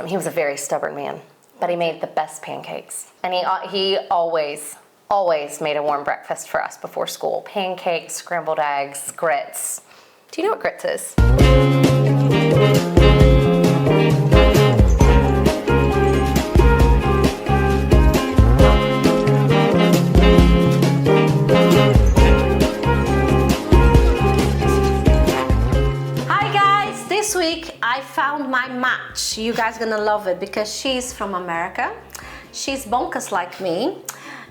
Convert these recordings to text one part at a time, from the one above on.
He was a very stubborn man, but he made the best pancakes. And he always made a warm breakfast for us before school. Pancakes, scrambled eggs, grits. Do you know what grits is? This week I found my match. You guys are gonna love it because she's from America. She's bonkers like me,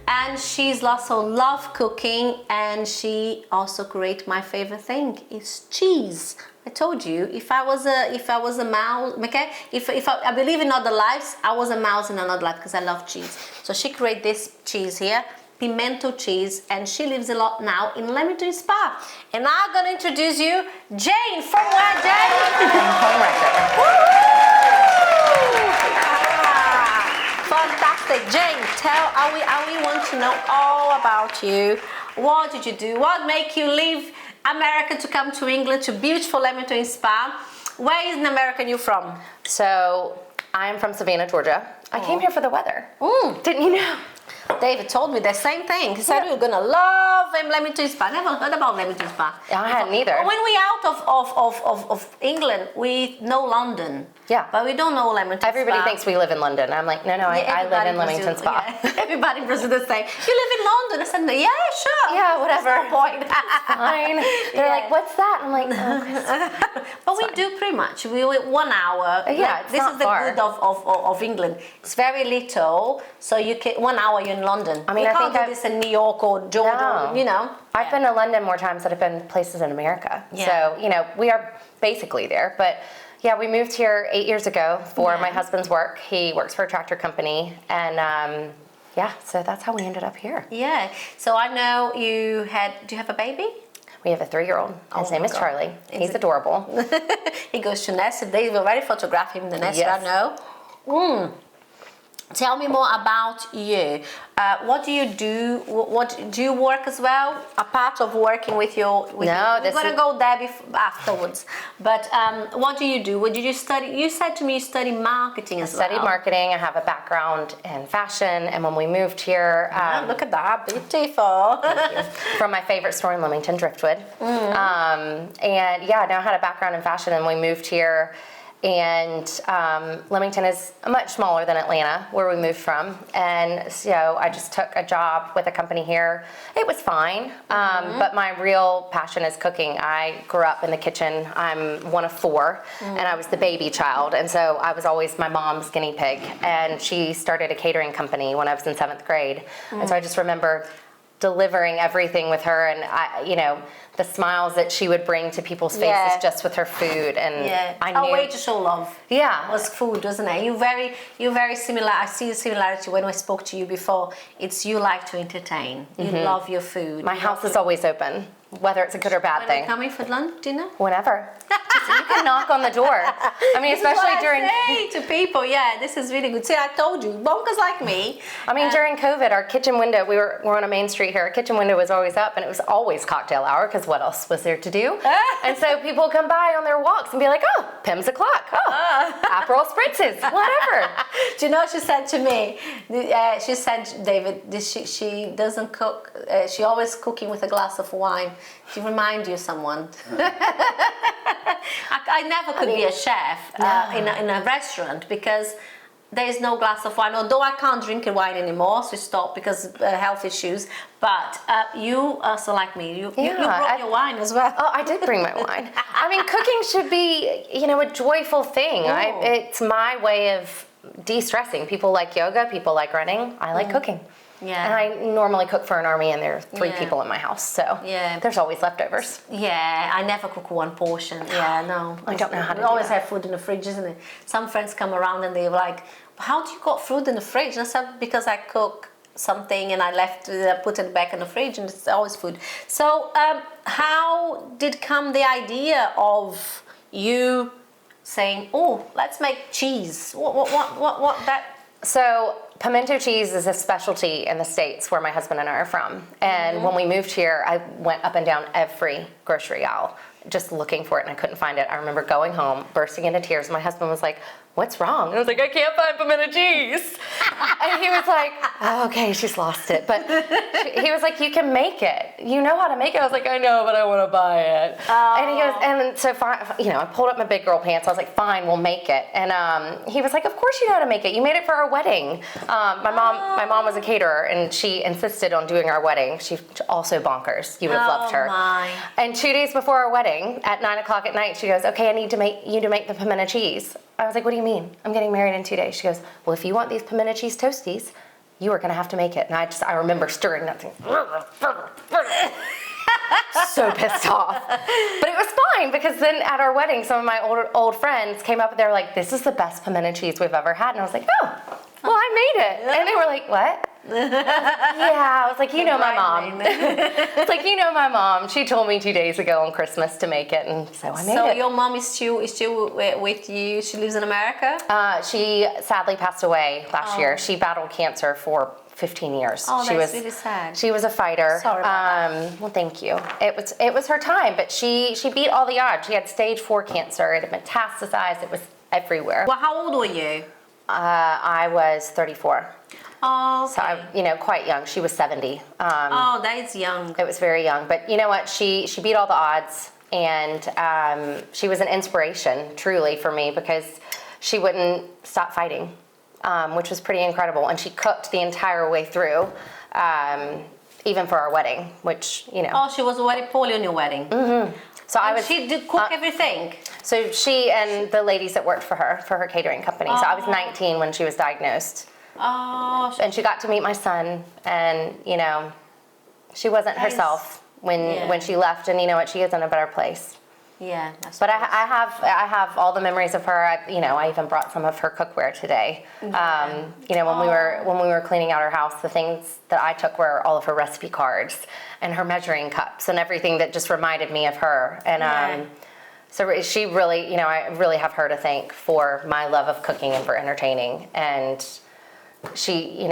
and she's also love cooking, and she also create my favorite thing is cheese. I told you, if I was a mouse, okay, if I believe in other lives, I was a mouse in another life because I love cheese. So she created this cheese here, Pimento cheese, and she lives a lot now in Leamington Spa. And I'm gonna introduce you Jane. From where, Jane? Homewrecker. Fantastic. Jane, we want to know all about you. What did you do? What made you leave America to come to England, to beautiful Leamington Spa? Where in America are you from? So I'm from Savannah, Georgia. I came here for the weather. Didn't you know? David told me the same thing. He said you're gonna love Leamington Spa. Never heard about Leamington Spa. I hadn't either. When we out of England, we know London. Yeah. But we don't know Leamington Everybody Spa. thinks we live in London. I'm like, no, I live in Leamington Spa. Yeah. Everybody in Brazil is saying, you live in London. I said, yeah, sure. Yeah, whatever. There's no point. Fine. They're like, what's that? I'm like, oh. But we do pretty much. We 1 hour. Yeah, it's this not is the far. good of England. It's very little, so you can 1 hour you're in London. I mean, you I can't think do this in New York or Georgia. No. You know. I've been to London more times than I've been places in America. Yeah. So, we are basically there. But yeah, we moved here 8 years ago for my husband's work. He works for a tractor company. And so that's how we ended up here. Yeah. So I know do you have a baby? We have a 3-year-old. His name is Charlie. He's adorable. He goes to nursery. They will already photograph him in the nursery, Yes. I know. Tell me more about you. What do you do? What do you work as well? A part of working with your... We're going to go there afterwards. But what do you do? What did you study? You said to me you study marketing as well. I studied marketing. I have a background in fashion. And when we moved here... look at that. Beautiful. From my favorite store in Leamington, Driftwood. Now I had a background in fashion, and we moved here. And Leamington is much smaller than Atlanta, where we moved from. And so I just took a job with a company here. It was fine, but my real passion is cooking. I grew up in the kitchen. I'm one of 4, and I was the baby child. And so I was always my mom's guinea pig. And she started a catering company when I was in 7th grade. And so I just remember delivering everything with her, and the smiles that she would bring to people's faces just with her food, and I knew. A way to show love. Yeah, was food, wasn't it? You're very similar. I see the similarity when I spoke to you before. It's you like to entertain. You love your food. My house is always open, whether it's a good or bad thing. When are you coming for lunch, dinner? Whenever. You can knock on the door. I mean, especially during. I say to people, this is really good. See, I told you, bonkers like me. I mean, during COVID, our kitchen window, we're on a main street here. Our kitchen window was always up, and it was always cocktail hour, because what else was there to do? And so people come by on their walks and be like, oh, Pim's o'clock. Oh, Aperol spritzes, whatever. Do you know what she said to me? She said, David, she doesn't cook. She always cooking with a glass of wine. She remind you of someone. I never could be a chef in a restaurant because there is no glass of wine. Although I can't drink wine anymore, so stop because health issues. But you also like me. You brought your wine as well. Oh, I did bring my wine. I mean, cooking should be, a joyful thing. It's my way of de-stressing. People like yoga. People like running. I like cooking. Yeah. And I normally cook for an army, and there are 3 people in my house, so there's always leftovers. Yeah, I never cook one portion. Yeah, no. I don't know how to do that. We always have food in the fridge, isn't it? Some friends come around and they're like, how do you got food in the fridge? And I said, because I cook something and I put it back in the fridge, and it's always food. So how did come the idea of you saying, oh, let's make cheese? What that? So pimento cheese is a specialty in the States where my husband and I are from. And when we moved here, I went up and down every grocery aisle just looking for it, and I couldn't find it. I remember going home, bursting into tears. My husband was like, what's wrong? And I was like, I can't find pimento cheese. And he was like, oh, okay, she's lost it. But he was like, you can make it. You know how to make it. I was like, I know, but I want to buy it. Oh. And he goes, and so I pulled up my big girl pants. I was like, fine, we'll make it. And he was like, of course you know how to make it. You made it for our wedding. My mom was a caterer, and she insisted on doing our wedding. She's also bonkers. You would have loved her. My. And 2 days before our wedding, at 9:00 at night, she goes, okay, I need you to make the pimento cheese. I was like, what do you mean? I'm getting married in 2 days. She goes, well, if you want these pimento cheese toasties, you are going to have to make it. And I remember stirring that thing. So pissed off. But it was fine, because then at our wedding, some of my old friends came up and they were like, this is the best pimento cheese we've ever had. And I was like, oh, well, I made it. And they were like, what? Yeah, I was like, you know my mom. It's like, you know my mom. She told me 2 days ago on Christmas to make it, and so I made it. So your mom is still with you? She lives in America? She sadly passed away last year. She battled cancer for 15 years. Oh, she that's was really sad. She was a fighter. Sorry about that. Well, thank you. It was her time, but she beat all the odds. She had stage 4 cancer. It had metastasized. It was everywhere. Well, how old were you? I was 34. Oh, okay. So I, quite young. She was 70. Oh, that is young. It was very young, but you know what? She beat all the odds, and she was an inspiration, truly, for me, because she wouldn't stop fighting, which was pretty incredible. And she cooked the entire way through, even for our wedding, which Oh, she was very poorly on your wedding. Mm-hmm. So She did cook everything. So she and the ladies that worked for her catering company. So I was 19 when she was diagnosed. Oh, And she got to meet my son, and she wasn't herself when she left, and you know what, she is in a better place. yeah. But I have all the memories of her. I even brought some of her cookware today. When we were cleaning out her house, the things that I took were all of her recipe cards and her measuring cups and everything that just reminded me of her. And so she really, I really have her to thank for my love of cooking and for entertaining. And she,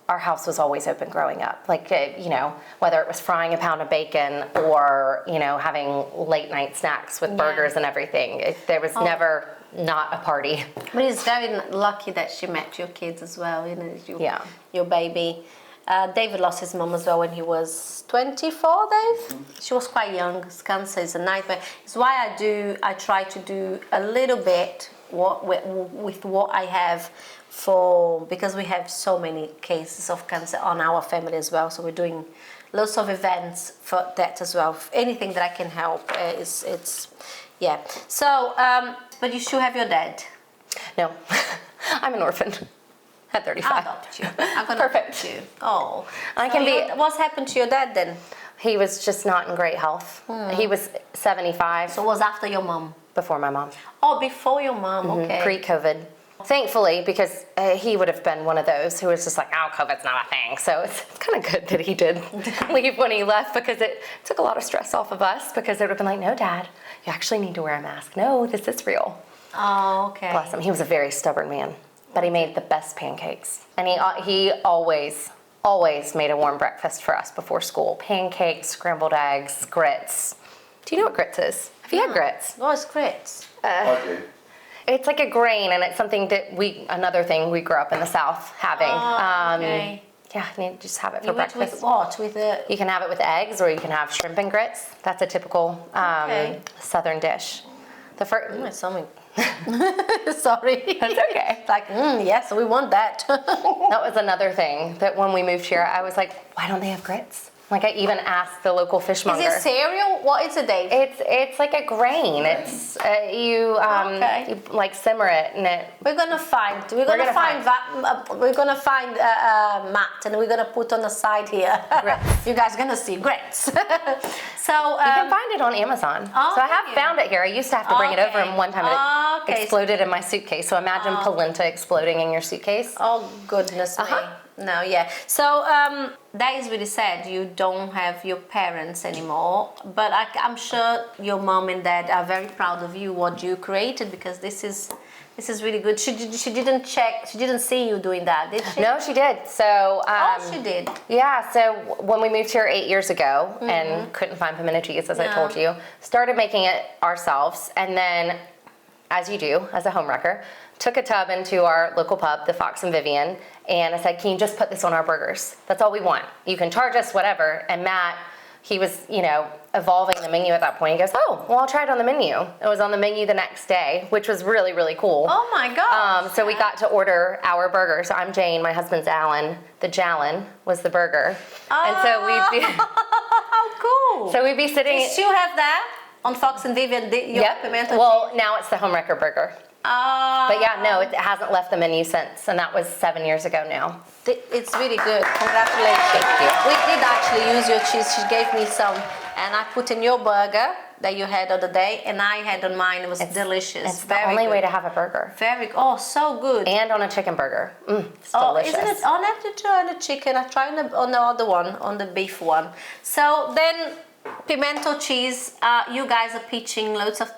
our house was always open growing up. Like, whether it was frying a pound of bacon or, having late night snacks with burgers and everything. There was never not a party. But it's very lucky that she met your kids as well, your baby. David lost his mom as well when he was 24, Dave? She was quite young. Cancer is a nightmare. It's why I try to do a little bit with what I have, because we have so many cases of cancer on our family as well, so we're doing lots of events for that as well. Anything that I can help So, but you still have your dad? No, I'm an orphan at 35. I'll adopt you. I'm gonna Perfect. adopt you. Oh, what's happened to your dad then? He was just not in great health. He was 75. So it was after your mom? Before my mom. Oh, before your mom. Okay. Pre-COVID. Thankfully, because he would have been one of those who was just like, oh, COVID's not a thing. So it's kind of good that he did leave when he left, because it took a lot of stress off of us, because they would have been like, no, Dad, you actually need to wear a mask. No, this is real. Oh, okay. Bless him. He was a very stubborn man, but he made the best pancakes. And he always made a warm breakfast for us before school. Pancakes, scrambled eggs, grits. Do you know what grits is? Have you had grits? What's grits? I do. It's like a grain, and it's something that another thing we grew up in the South having. Okay. Yeah, you just have it for breakfast. With what? With the... You can have it with eggs, or you can have shrimp and grits. That's a typical Southern dish. Something. Sorry. That's okay. It's like, yes, we want that. That was another thing that when we moved here, I was like, why don't they have grits? Like, I even asked the local fishmonger. Is it cereal? What is it, Dave? It's like a grain. It's you like simmer it, and it. We're gonna find Matt, and we're gonna put on the side here. Grits. You guys gonna see grits. So You can find it on Amazon. Oh, So I have found it here. I used to have to bring it over, and one time it Okay. exploded in my suitcase. So imagine polenta exploding in your suitcase. Oh goodness me. No, yeah. So that is really sad. You don't have your parents anymore. But I'm sure your mom and dad are very proud of you, what you created, because this is really good. She didn't check. She didn't see you doing that, did she? No, she did. So she did. Yeah. So when we moved here 8 years ago and couldn't find pimento cheese, as I told you, started making it ourselves, and then, as you do as a homewrecker, took a tub into our local pub, the Fox and Vivian, and I said, can you just put this on our burgers? That's all we want. You can charge us whatever. And Matt, he was, evolving the menu at that point. He goes, oh, well, I'll try it on the menu. It was on the menu the next day, which was really, really cool. Oh my God. So we got to order our burger. So I'm Jane, my husband's Alan. The Jalen was the burger. And so we'd be, how cool. so we'd be sitting. Do you still have that on Fox and Vivian? Yep. Pimento Well, now it's the Homewrecker burger. But yeah, no, it hasn't left the menu since, and that was 7 years ago now. It's really good. Congratulations. Thank you. We did actually use your cheese. She gave me some, and I put in your burger that you had the other day, and I had on mine. It was delicious. It's the only way to have a burger. So good. And on a chicken burger. It's delicious. Isn't it? I have to try on the chicken. I tried on the other one, on the beef one. So then, pimento cheese. You guys are pitching loads of.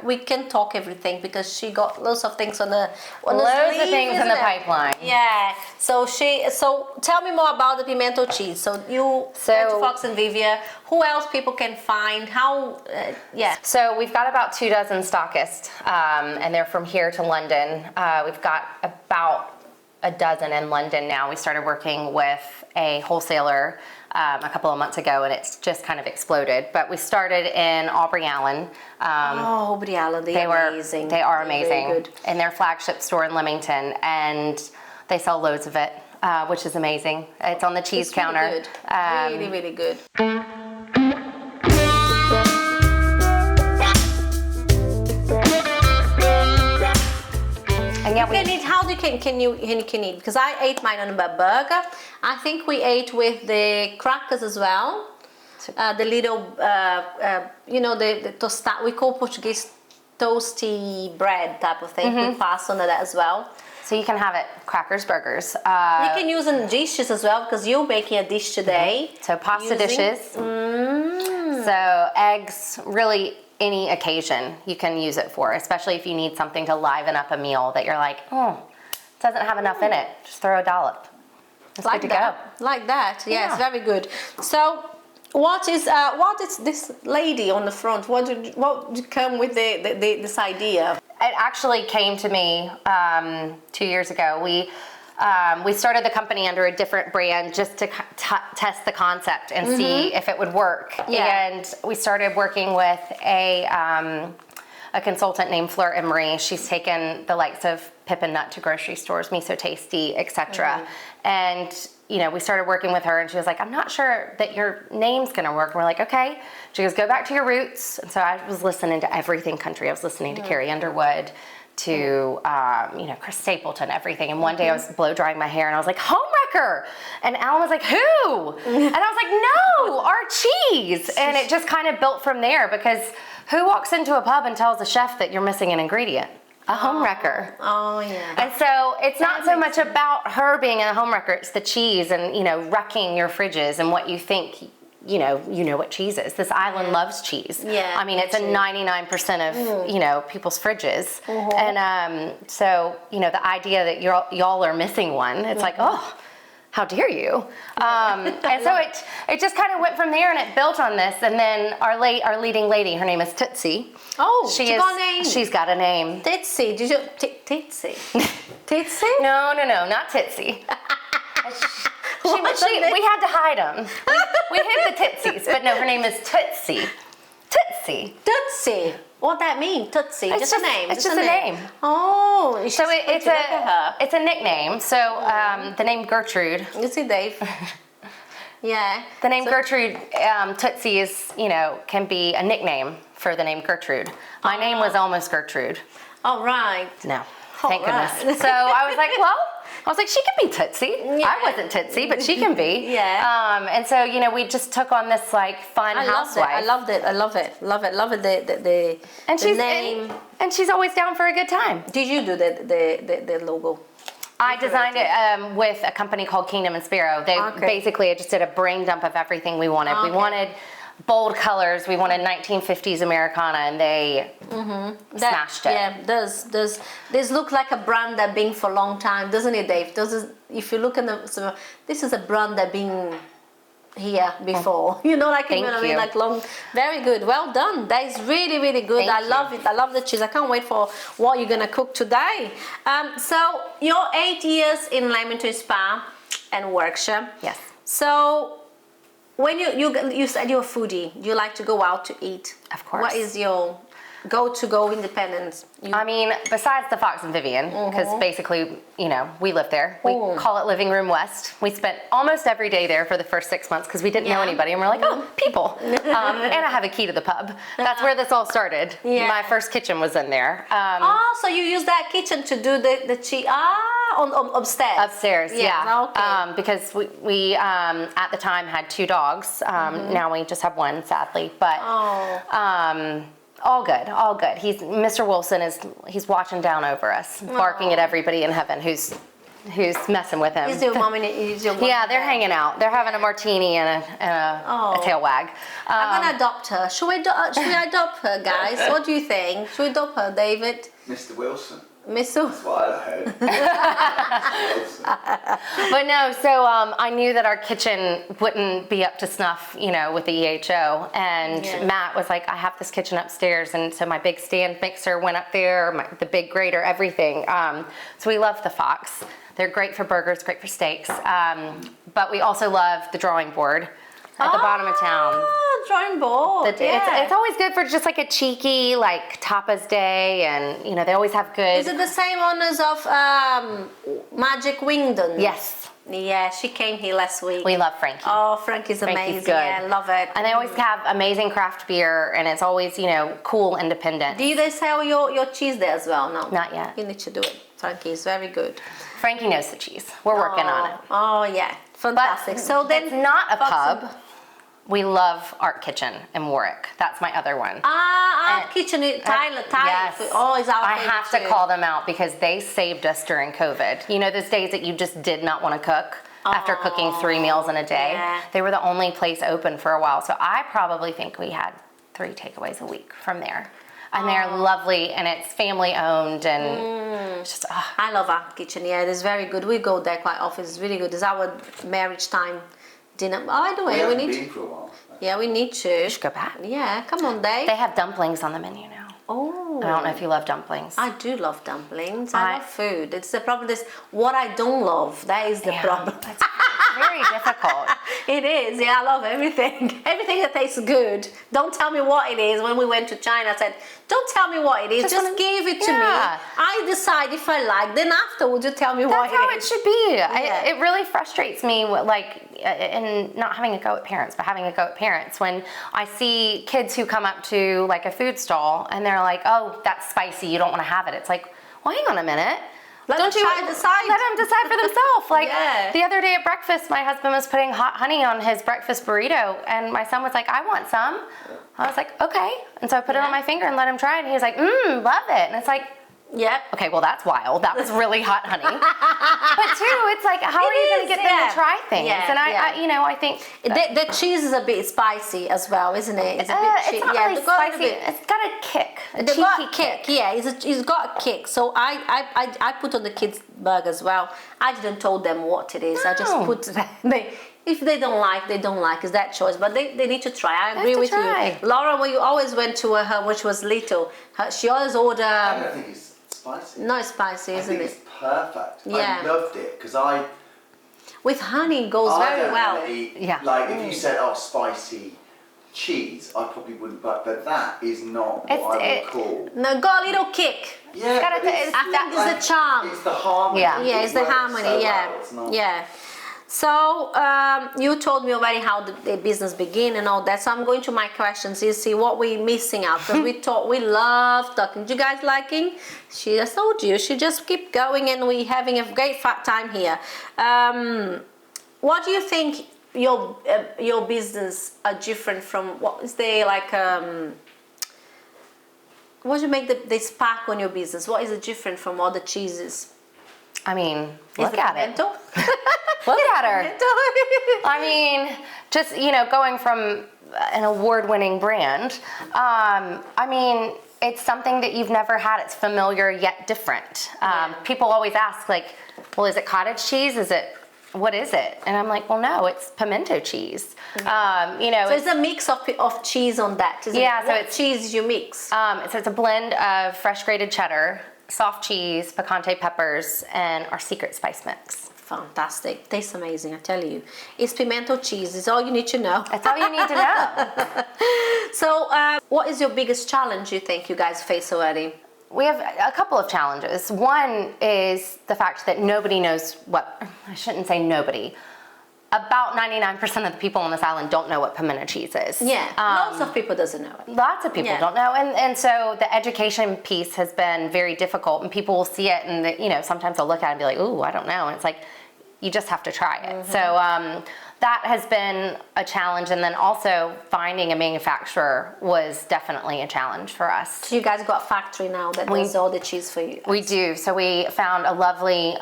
We can talk everything because she got loads of things on the. Loads of things in the pipeline. Yeah. So tell me more about the pimento cheese. So you went to Fox and Vivia. Who else people can find? How? Yeah. So we've got about 24 stockists, and they're from here to London. We've got about a dozen in London now. We started working with a wholesaler a couple of months ago, and it's just kind of exploded. But we started in Aubrey Allen. Aubrey Allen, they are amazing. They are amazing. Very good. In their flagship store in Leamington, and they sell loads of it, which is amazing. It's on the cheese counter. Really good. Really, really good. And yeah, can you eat? Because I ate mine on a burger. I think we ate with the crackers as well. The little, the tostada. We call Portuguese toasty bread type of thing. We pass on that as well. So you can have it crackers, burgers. You can use in dishes as well because you're making a dish today. So pasta dishes. So eggs, really. Any occasion you can use it for, especially if you need something to liven up a meal that you're like, it doesn't have enough in it. Just throw a dollop. It's like good to that. go. Like that. Yes, very good. So, what is this lady on the front? What did come with this idea? It actually came to me 2 years ago. We started the company under a different brand just to test the concept and see if it would work. Yeah. And we started working with a consultant named Fleur Emery. She's taken the likes of Pip and Nut to grocery stores, Me So Tasty, etc. And we started working with her, and she was like, I'm not sure that your name's gonna work. And we're like, okay. She goes, go back to your roots. And so I was listening to everything country. I was listening to Carrie Underwood, to Chris Stapleton, everything. And one day I was blow drying my hair and I was like, Homewrecker! And Alan was like, who? And I was like, no, our cheese. And it just kind of built from there, because who walks into a pub and tells the chef that you're missing an ingredient? A homewrecker. Oh yeah. And so it's not so much about her being a homewrecker, it's the cheese and wrecking your fridges and what you think you know what cheese is. This island loves cheese. Yeah. I mean, it's a 99% of people's fridges, and so the idea that y'all are missing one, it's like, oh, how dare you? And so it just kind of went from there, and it built on this. And then our leading lady, her name is Tootsie. Oh, got a name. She's got a name. Tootsie. Did you Tootsie? Tootsie? No, not Tootsie. We had to hide them. We hid the Tootsies, but no, her name is Tootsie. Tootsie. Tootsie. What that mean? Tootsie. It's just a name. It's just a name. Oh, so it's a nickname. So the name Gertrude. You see, Dave. Yeah. The name Gertrude, Tootsie is can be a nickname for the name Gertrude. My name was almost Gertrude. Oh right. No. Thank goodness. So I was like, she can be Tootsie. Yeah. I wasn't Tootsie, but she can be. Yeah. And so, we just took on this fun housewife. I loved it. Love it. The name. And she's always down for a good time. Did you do the logo? I designed it with a company called Kingdom and Sparrow. Basically, I just did a brain dump of everything we wanted. We wanted bold colors. We wanted 1950s Americana, and they smashed it. Yeah, does this look like a brand that been for a long time, doesn't it, Dave? If you look at this is a brand that been here before. You know, like, Thank you know what I mean? you. Like long, very good. Well done. That is really, really good. Thank I you. love it. I love the cheese. I can't wait for what you're gonna cook today. So you're 8 years in Leamington Spa and Warwickshire. Yes. So when you said you're a foodie, you like to go out to eat. Of course. What is your go independence? I mean, besides the Fox and Vivian, because basically, you know, we live there. We call it Living Room West. We spent almost every day there for the first 6 months because we didn't know anybody, and we're like, oh, people. And I have a key to the pub. That's where this all started. Yeah. My first kitchen was in there. So you use that kitchen to do the cheese? On upstairs. Upstairs, yeah. Okay. Because we at the time had 2 dogs. Now we just have 1, sadly. But all good, all good. Mr. Wilson he's watching down over us, barking at everybody in heaven who's messing with him. Is your mom is your mom? Yeah, they're hanging out. They're having a martini and a tail wag. I'm gonna adopt her. Should we adopt her, guys? What do you think? Should we adopt her, David? Mr. Wilson. Mr. That's what I heard. But no, so I knew that our kitchen wouldn't be up to snuff, you know, with the EHO. And Matt was like, I have this kitchen upstairs. And so my big stand mixer went up there, the big grater, everything. So we love the Fox. They're great for burgers, great for steaks. But we also love the drawing board at the bottom of town. Drawing board. It's always good for just like a cheeky, like tapas day, and you know they always have good. Is it the same owners of Magic Wingdon? Yes. Yeah, she came here last week. We love Frankie. Oh, Frankie's amazing. Frankie's good. Yeah, love it. And they always have amazing craft beer, and it's always, you know, cool, independent. Do they sell your cheese there as well? No. Not yet. You need to do it. Frankie is very good. Frankie knows the cheese. We're working on it. Oh yeah, fantastic. But so then it's not a pub. We love Art Kitchen in Warwick. That's my other one. Art Kitchen, Tyler. Yes. Oh, is our I favorite have to too. call them out because they saved us during COVID. You know, those days that you just did not want to cook after cooking 3 meals in a day. Yeah. They were the only place open for a while. So I probably think we had 3 takeaways a week from there. And they're lovely, and it's family owned, and it's just, I love Art Kitchen. Yeah, it's very good. We go there quite often. It's really good. It's our marriage time dinner. Oh, by the way, we need been to. for a while. Yeah, we need to. you should go back. Yeah, come on, Dave. They have dumplings on the menu now. Oh. I don't know if you love dumplings. I do love dumplings. I love food. It's the problem is what I don't love. That is the problem. It's very difficult. It is. Yeah, I love everything. Everything that tastes good. Don't tell me what it is. When we went to China, I said, don't tell me what it is. Just give it to me. I decide if I like. Then afterwards, you tell me what it is. That's how it should be. Yeah. It really frustrates me, like, in not having a go at parents, but having a go at parents when I see kids who come up to like a food stall and they're like, "Oh, that's spicy. You don't want to have it." It's like, well, hang on a minute. Let them decide. Let them decide for themselves. Like Yeah. the other day at breakfast, my husband was putting hot honey on his breakfast burrito, and my son was like, "I want some." I was like, "Okay," and so I put it on my finger and let him try it, and he was like, "Love it," and it's like. Yep. Okay, well that's wild. That was really hot honey. But two, it's like, how are you going to get them to try things? Yeah, and I think The cheese is a bit spicy as well, isn't it? It's a bit it's not really they've got a spicy. bit- It's got a kick. They've got a kick, yeah. It's got a kick. So I put on the kids' burger as well. I didn't told them what it is. I just No. put if they don't like, they don't like. It's that choice. But they need to try. I agree with try. you, Laura. When you always went to her, which was little, she always I ordered. don't think it's spicy. No spicy, I isn't think it? it's perfect. Yeah. I loved it because I With honey, it goes very don't well. wanna eat, Yeah. Like if you said, "Oh, spicy cheese," I probably wouldn't. But that is not what I would call. No, got a little kick. Yeah, gotta but taste- I think it's the charm. It's the harmony. Yeah. Yeah, it's the works harmony. so Yeah, well. It's not- yeah. So you told me already how the business began and all that. So I'm going to my questions. You see what we're missing out because we love talking. Do you guys liking? I told you. She just keep going and we having a great fat time here. What do you think your business are different from what is there like? What do you make the spark on your business? What is it different from all the cheeses? I mean, Is look the at it. pimento? Look at her. I mean, just, going from an award-winning brand, I mean, it's something that you've never had. It's familiar yet different. People always ask, like, well, is it cottage cheese? Is it what is it? And I'm like, well, no, it's pimento cheese. You know, So it's a mix of cheese on that, isn't yeah, it? so What it's cheese you mix? so it's a blend of fresh grated cheddar, soft cheese, picante peppers, and our secret spice mix. Fantastic. Tastes amazing, I tell you. It's pimento cheese. It's all you need to know. That's all you need to know. So, what is your biggest challenge you think you guys face already? We have a couple of challenges. One is the fact that nobody knows what, I shouldn't say nobody. About 99% of the people on this island don't know what pimento cheese is. Yeah, lots of people doesn't know it. Lots of people don't know, and so the education piece has been very difficult, and people will see it, and you know, sometimes they'll look at it and be like, ooh, I don't know, and it's like, you just have to try it. So that has been a challenge, and then also finding a manufacturer was definitely a challenge for us. So you guys got a factory now that does all the cheese for you. We do. So we found a lovely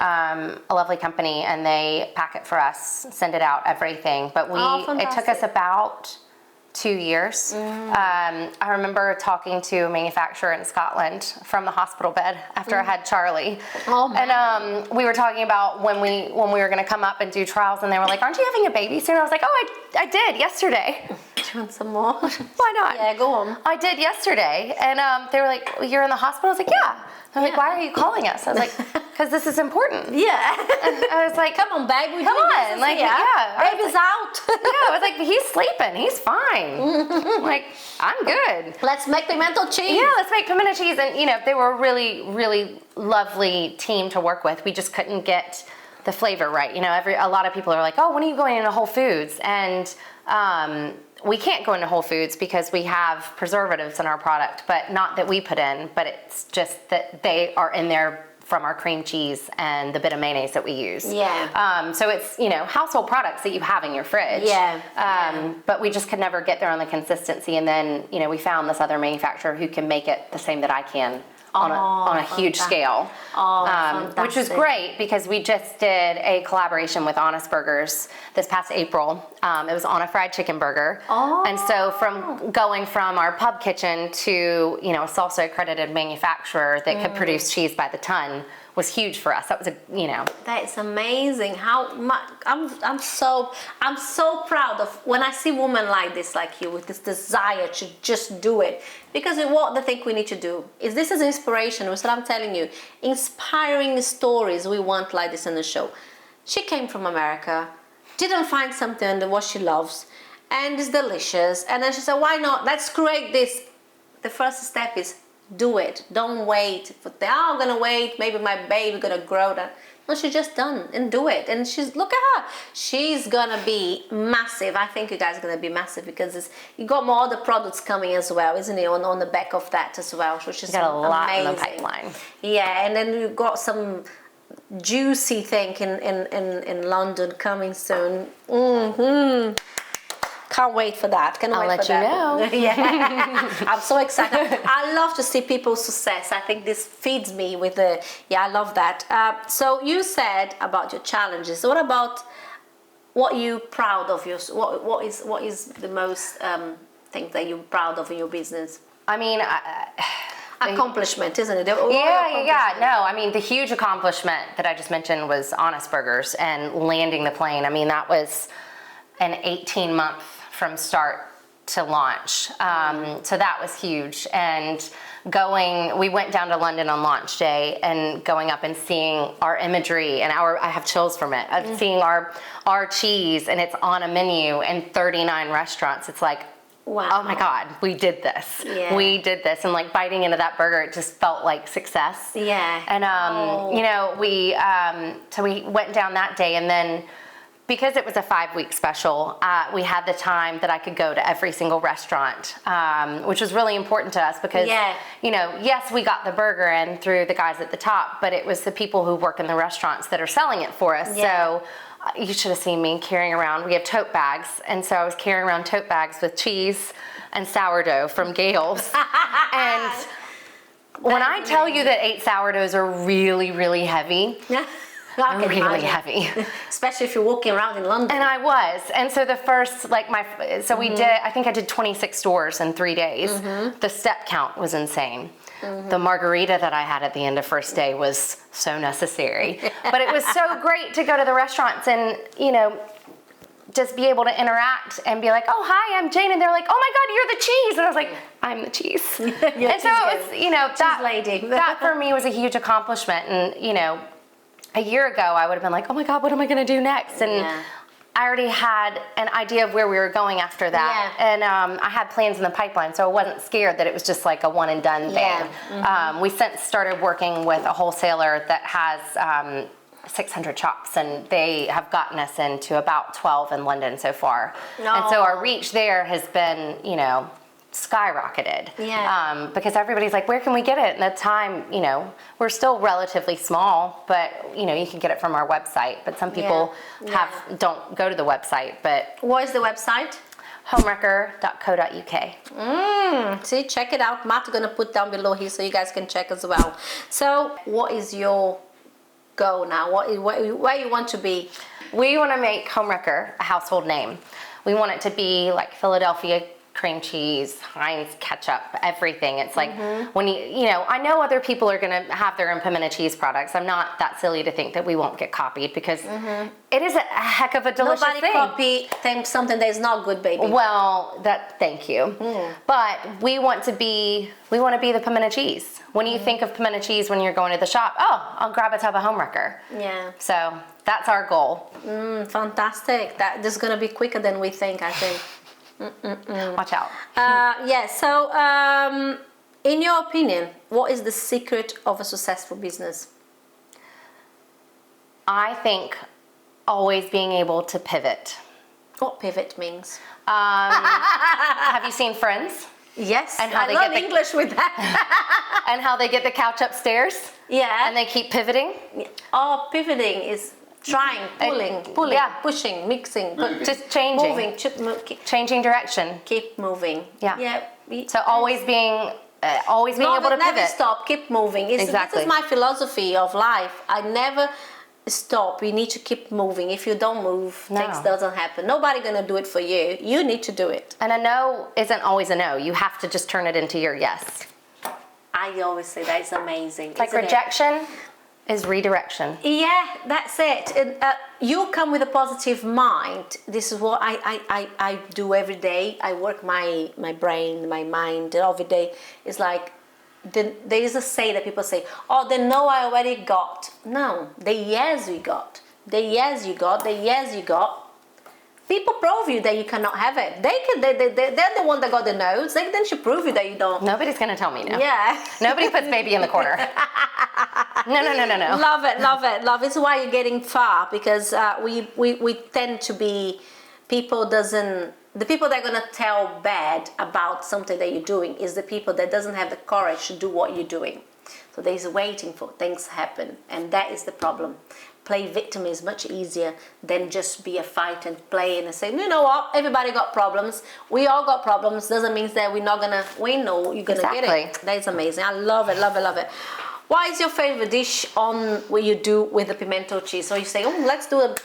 company, and they pack it for us, send it out, everything. But it took us about 2 years. I remember talking to a manufacturer in Scotland from the hospital bed after I had Charlie. Oh, man. And we were talking about when we were going to come up and do trials, and they were like, "Aren't you having a baby soon?" I was like, "Oh, I did yesterday." Do you want some more? Why not? Yeah, go on. I did yesterday, and they were like, "You're in the hospital?" I was like, "Yeah." They're like, "Why are you calling us?" I was like, "Because this is important." Yeah. And I was like, Come on, babe. Come on, like, yeah. Baby's out. Yeah, I was like, "He's sleeping. He's fine." Like, I'm good. Let's make pimento cheese. Yeah, let's make pimento cheese. And, you know, they were a really, really lovely team to work with. We just couldn't get the flavor right. You know, a lot of people are like, "Oh, when are you going into Whole Foods?" And we can't go into Whole Foods because we have preservatives in our product, but not that we put in, but it's just that they are in there from our cream cheese and the bit of mayonnaise that we use. Yeah. So it's, you know, household products that you have in your fridge. Yeah. But we just could never get there on the consistency. And then, you know, we found this other manufacturer who can make it the same that I can on a huge scale. Which was great because we just did a collaboration with Honest Burgers this past April. It was on a fried chicken burger. And so from going from our pub kitchen to, you know, a salsa accredited manufacturer that could produce cheese by the ton was huge for us. That was That's amazing. How much I'm so proud of when I see women like this, like you, with this desire to just do it. Because what they think we need to do is this is inspiration. That's what I'm telling you. Inspiring stories we want like this in the show. She came from America, didn't find something that what she loves, and it's delicious. And then she said, why not? Let's create this. The first step is do it. Don't wait. I'm gonna wait. Maybe my baby gonna grow that. No, she's just done and do it. And look at her. She's gonna be massive. I think you guys are gonna be massive because you got more other products coming as well, isn't it? On the back of that as well. So she's got a lot amazing. in the pipeline. Yeah, and then you got some juicy thing in London coming soon. Can't wait for that. I'll let you know. Yeah, I'm so excited. I love to see people's success. I think this feeds me with I love that. So you said about your challenges. What about what you proud of? What is the most thing that you're proud of in your business? I mean, accomplishment, isn't it? Yeah. No, I mean, the huge accomplishment that I just mentioned was Honest Burgers and landing the plane. I mean, that was an 18-month from start to launch. So that was huge. And we went down to London on launch day and going up and seeing our imagery and I have chills from it, of seeing our cheese and it's on a menu in 39 restaurants. It's like, wow. Oh my God, we did this. Yeah. We did this. And like biting into that burger, it just felt like success. Yeah. And, you know, so we went down that day, and then because it was a 5-week special, we had the time that I could go to every single restaurant, which was really important to us because, you know, yes, we got the burger in through the guys at the top, but it was the people who work in the restaurants that are selling it for us. Yeah. So you should have seen me carrying around. We have tote bags, and so I was carrying around tote bags with cheese and sourdough from Gale's. And when I tell you that 8 sourdoughs are really, really heavy, I can really imagine. heavy. Especially if you're walking around in London. And I was. And so the first, we did, I think I did 26 stores in 3 days. The step count was insane. The margarita that I had at the end of first day was so necessary. But it was so great to go to the restaurants and, you know, just be able to interact and be like, oh, hi, I'm Jane. And they're like, oh my God, you're the cheese. And I was like, I'm the cheese. And so it was, you know, that for me was a huge accomplishment. And, you know, a year ago, I would have been like, oh my God, what am I going to do next? And I already had an idea of where we were going after that. And I had plans in the pipeline, so I wasn't scared that it was just like a one and done thing. We since started working with a wholesaler that has 600 shops, and they have gotten us into about 12 in London so far. And so our reach there has been, you know, skyrocketed. Because everybody's like, where can we get it? And at the time, you know, we're still relatively small, but you know, you can get it from our website. But some people don't go to the website. But what is the website? Homewrecker.co.uk. See, check it out. Matt's gonna put down below here so you guys can check as well. So, what is your goal now? Where you want to be? We want to make Homewrecker a household name. We want it to be like Philadelphia cream cheese, Heinz ketchup, everything. It's like when you know, I know other people are going to have their own pimento cheese products. I'm not that silly to think that we won't get copied because it is a heck of a delicious thing. Nobody copy something that is not good, baby. Well, thank you. But we want to be the pimento cheese. When you think of pimento cheese when you're going to the shop, oh, I'll grab a tub of Homewrecker. So that's our goal. Fantastic. This is going to be quicker than we think, I think. Watch out. So in your opinion, what is the secret of a successful business? I think always being able to pivot. What pivot means? Have you seen Friends? Yes, and how I learned English with that. And how they get the couch upstairs? Yeah. And they keep pivoting? Oh, pivoting is trying, pulling, pushing, mixing, just changing. Moving, changing direction. Keep moving. So always being able to pivot. Never stop, keep moving. This is my philosophy of life. I never stop. You need to keep moving. If you don't move, things doesn't happen. Nobody gonna do it for you. You need to do it. And a no isn't always a no. You have to just turn it into your yes. I always say that is amazing. Like rejection is redirection. Yeah, that's it. You come with a positive mind. This is what I do every day. I work my brain, my mind every day. It's like there is a say that people say, oh, the no I already got. No, the yes we got. The yes you got, the yes you got. People prove you that you cannot have it. They're the one that got the no's. They should prove you that you don't. Nobody's going to tell me no. Yeah. Nobody puts baby in the corner. No. Love it. It's why you're getting far, because we tend to be the people that are going to tell bad about something that you're doing is the people that doesn't have the courage to do what you're doing. So there's waiting for things to happen, and that is the problem. Play victim is much easier than just be a fight and play and say, you know what, everybody got problems. We all got problems. Doesn't mean that we're not gonna win or you're gonna get it. That is amazing. I love it. What is your favorite dish on what you do with the pimento cheese? So you say, oh, let's do a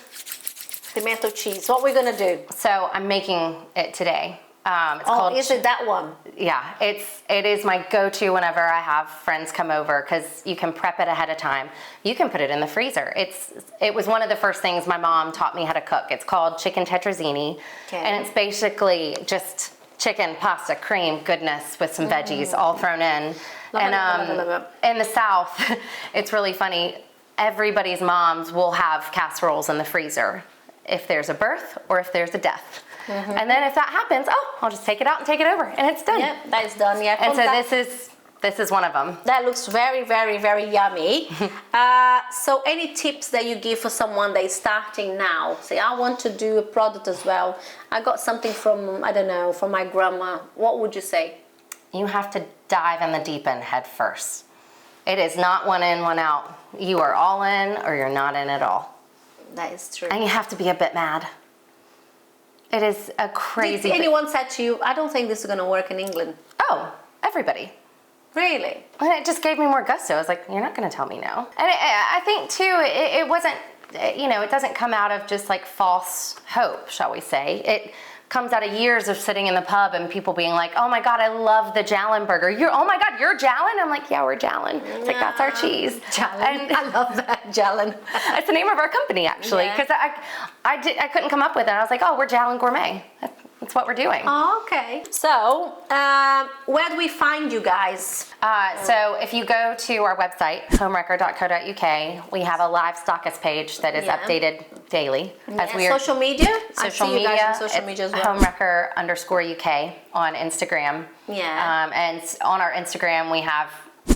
pimento cheese. What we're gonna do? So I'm making it today. It's called, is it that one? Yeah, it is my go-to whenever I have friends come over, because you can prep it ahead of time. You can put it in the freezer. It was one of the first things my mom taught me how to cook. It's called chicken tetrazzini, and it's basically just chicken, pasta, cream, goodness with some veggies all thrown in. Love it. In the South, it's really funny. Everybody's moms will have casseroles in the freezer if there's a birth or if there's a death. And then if that happens, I'll just take it out and take it over, and it's done. Yeah, that is done. Yeah. And so this is one of them. That looks very, very, very yummy. So any tips that you give for someone that is starting now? Say, I want to do a product as well. I got something from, I don't know, from my grandma. What would you say? You have to dive in the deep end head first. It is not one in, one out. You are all in or you're not in at all. That is true. And you have to be a bit mad. It is a crazy Did anyone said to you, I don't think this is going to work in England? Oh, everybody. Really? And it just gave me more gusto. I was like, you're not going to tell me no. And I think too, it wasn't, it doesn't come out of just like false hope, shall we say. It comes out of years of sitting in the pub and people being like, oh my God, I love the Jalen burger. Oh my God, you're Jalen? I'm like, yeah, we're Jalen. It's like, that's our cheese. Jalen. I love that, Jalen. It's the name of our company, actually, because I couldn't come up with it. I was like, oh, we're Jalen Gourmet. That's what we're doing. Oh, okay. So, where do we find you guys? So if you go to our website, homewrecker.co.uk, we have a live stockist page that is updated daily. As we are social media? Social media. You guys on social media as well. Homewrecker_UK on Instagram. Yeah. And on our Instagram, we have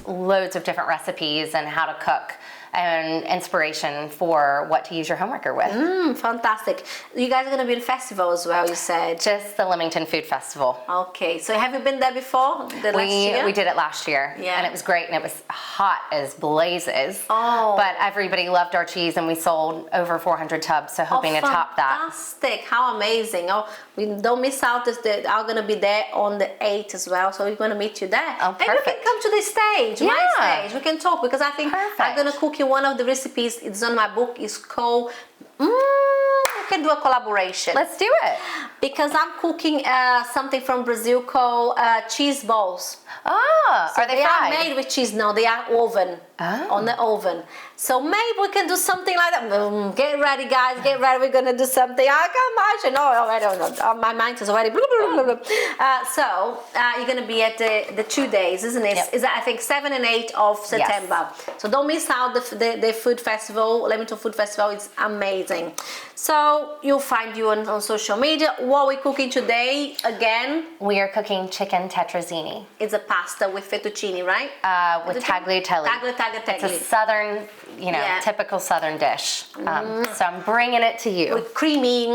loads of different recipes and how to cook and inspiration for what to use your homewrecker with. Fantastic. You guys are going to be in festival as well, you said? Just the Leamington Food Festival. Okay, so have you been there before? We did it last year, and it was great, and it was hot as blazes. Oh. But everybody loved our cheese, and we sold over 400 tubs, so hoping to top that. Fantastic. How amazing. Oh, we don't miss out. I'm going to be there on the 8th as well, so we're going to meet you there. Oh, perfect. Maybe we can come to the stage, my stage. We can talk, because I think I'm going to cook you one of the recipes. It's on my book. It's called we can do a collaboration. Let's do it. Because I'm cooking something from Brazil called cheese balls. Ah, So are they they fried? are made with cheese. No, they are on the oven. So maybe we can do something like that. Get ready, guys. Get ready. We're gonna do something. I can imagine. Oh, I don't know. My mind is already. Blah, blah, blah, blah. So you're gonna be at the 2 days, isn't it? Yep. Is that I think 7 and 8 of September. Yes. So don't miss out the food festival. Leamington Food Festival. It's amazing. So you'll find you on social media. What are we cooking today? Again, we are cooking chicken tetrazzini. It's a pasta with fettuccine, right? With tagliatelle. Tagliatelle. It's a southern, typical southern dish. So I'm bringing it to you. With creamy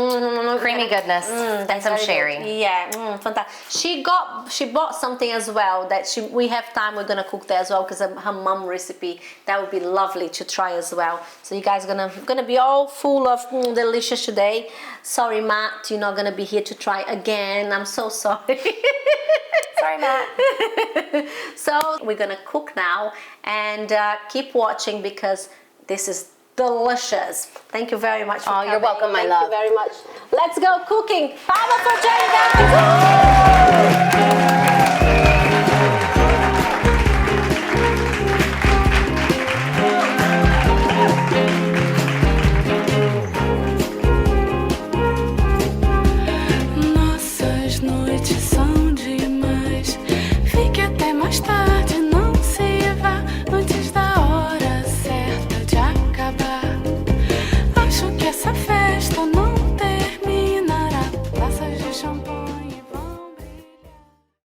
goodness and some sherry. Good. Yeah, fantastic. She bought something as well that we have time. We're gonna cook there as well because her mum recipe that would be lovely to try as well. So you guys gonna be all full of delicious today. Sorry, Matt, you're not gonna be here to try again. I'm so sorry. Sorry, Matt. So we're gonna cook now and keep watching because this is delicious. Thank you very much for coming. You're welcome, my love. Thank you very much. Let's go cooking. Power for Jane, guys!